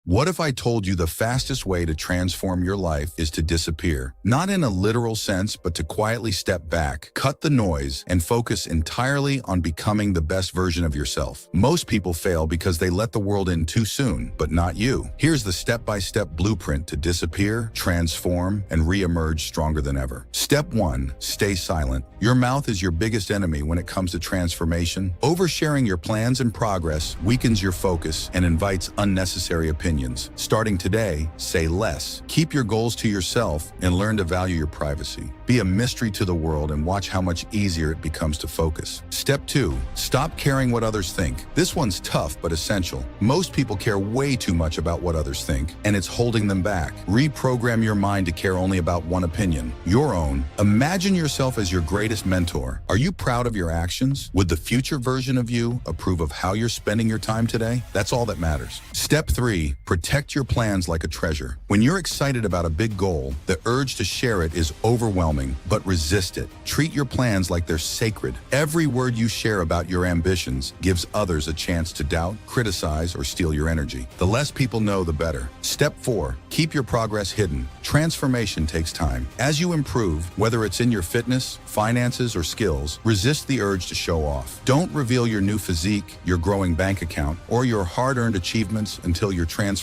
What if I told you the fastest way to transform your life is to disappear? Not in a literal sense, but to quietly step back, cut the noise, and focus entirely on becoming the best version of yourself. Most people fail because they let the world in too soon, but not you. Here's the step-by-step blueprint to disappear, transform, and re-emerge stronger than ever. Step 1. Stay silent. Your mouth is your biggest enemy when it comes to transformation. Oversharing your plans and progress weakens your focus and invites unnecessary opinions. Starting today, say less. Keep your goals to yourself and learn to value your privacy. Be a mystery to the world and watch how much easier it becomes to focus. Step 2. Stop caring what others think. This one's tough but essential. Most people care way too much about what others think, and it's holding them back. Reprogram your mind to care only about one opinion, your own. Imagine yourself as your greatest mentor. Are you proud of your actions? Would the future version of you approve of how you're spending your time today? That's all that matters. Step 3. Protect your plans like a treasure. When you're excited about a big goal, the urge to share it is overwhelming, but resist it. Treat your plans like they're sacred. Every word you share about your ambitions gives others a chance to doubt, criticize, or steal your energy. The less people know, the better. Step 4. Keep your progress hidden. Transformation takes time. As you improve, whether it's in your fitness, finances, or skills, resist the urge to show off. Don't reveal your new physique, your growing bank account, or your hard-earned achievements until your transformation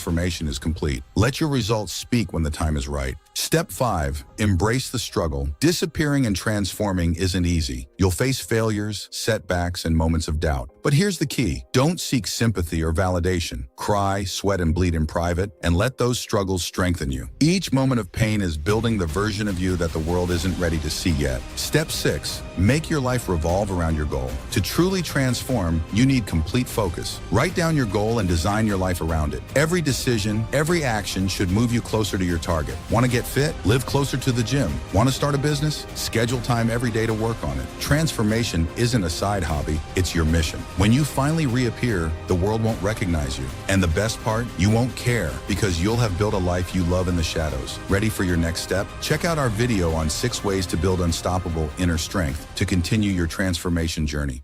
is complete. Let your results speak when the time is right. Step 5. Embrace the struggle. Disappearing and transforming isn't easy. You'll face failures, setbacks, and moments of doubt. But here's the key. Don't seek sympathy or validation. Cry, sweat, and bleed in private, and let those struggles strengthen you. Each moment of pain is building the version of you that the world isn't ready to see yet. Step 6. Make your life revolve around your goal. To truly transform, you need complete focus. Write down your goal and design your life around it. Every decision, every action should move you closer to your target. Want to get fit? Live closer to the gym. Want to start a business? Schedule time every day to work on it. Transformation isn't a side hobby, it's your mission. When you finally reappear, the world won't recognize you. And the best part, you won't care because you'll have built a life you love in the shadows. Ready for your next step? Check out our video on 6 ways to build unstoppable inner strength to continue your transformation journey.